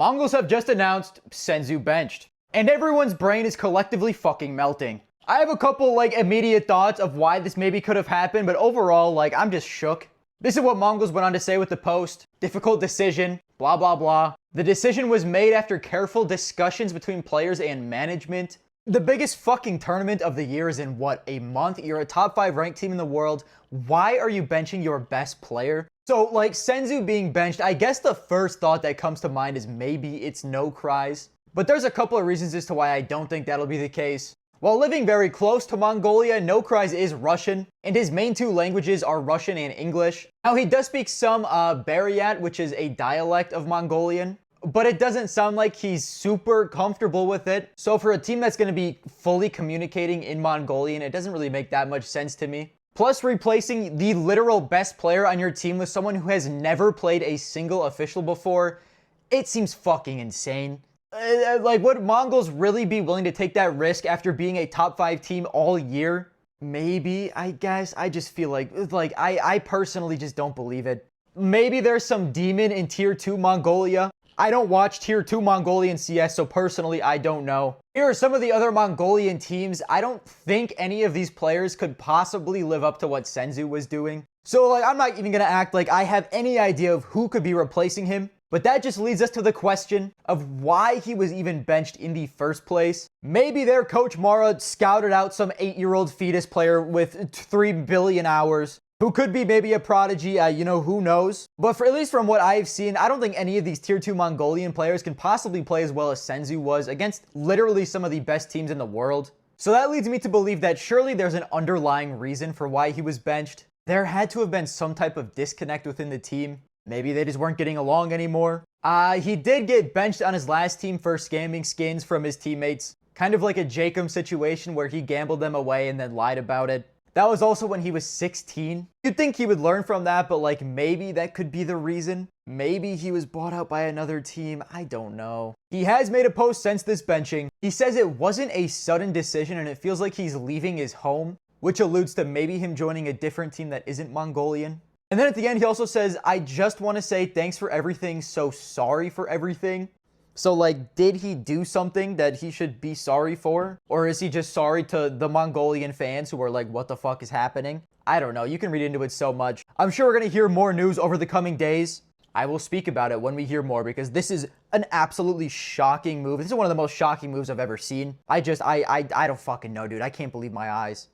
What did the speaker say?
Mongols have just announced Senzu benched, and everyone's brain is collectively fucking melting. I have a couple immediate thoughts of why this maybe could have happened, but overall I'm just shook. This is what Mongols went on to say with the post. Difficult decision, blah blah blah. The decision was made after careful discussions between players and management. The biggest fucking tournament of the year is in what, a month? You're a top 5 ranked team in the world. Why are you benching your best player? So Senzu being benched, I guess the first thought that comes to mind is maybe it's no cries. But there's a couple of reasons as to why I don't think that'll be the case. While living very close to Mongolia, No Cries is Russian, and his main 2 languages are Russian and English. Now, he does speak some Buryat, which is a dialect of Mongolian, but it doesn't sound like he's super comfortable with it. So for a team that's going to be fully communicating in Mongolian, it doesn't really make that much sense to me. Plus, replacing the literal best player on your team with someone who has never played a single official before, it seems fucking insane. Would Mongols really be willing to take that risk after being a top 5 team all year? Maybe, I guess. I just feel I personally just don't believe it. Maybe there's some demon in Tier 2 Mongolia. I don't watch Tier 2 Mongolian CS, so personally, I don't know. Here are some of the other Mongolian teams. I don't think any of these players could possibly live up to what Senzu was doing. So, I'm not even gonna act like I have any idea of who could be replacing him. But that just leads us to the question of why he was even benched in the first place. Maybe their coach Mara scouted out some 8-year-old fetus player with 3 billion hours who could be maybe a prodigy, who knows. But at least from what I've seen, I don't think any of these Tier 2 Mongolian players can possibly play as well as Senzu was against literally some of the best teams in the world. So that leads me to believe that surely there's an underlying reason for why he was benched. There had to have been some type of disconnect within the team. Maybe they just weren't getting along anymore. He did get benched on his last team for scamming skins from his teammates. Kind of like a Jacob situation where he gambled them away and then lied about it. That was also when he was 16. You'd think he would learn from that, but maybe that could be the reason. Maybe he was bought out by another team. I don't know. He has made a post since this benching. He says it wasn't a sudden decision and it feels like he's leaving his home, which alludes to maybe him joining a different team that isn't Mongolian. And then at the end, he also says, I just want to say thanks for everything, so sorry for everything. So, did he do something that he should be sorry for? Or is he just sorry to the Mongolian fans who are like, what the fuck is happening? I don't know. You can read into it so much. I'm sure we're going to hear more news over the coming days. I will speak about it when we hear more because this is an absolutely shocking move. This is one of the most shocking moves I've ever seen. I don't fucking know, dude. I can't believe my eyes.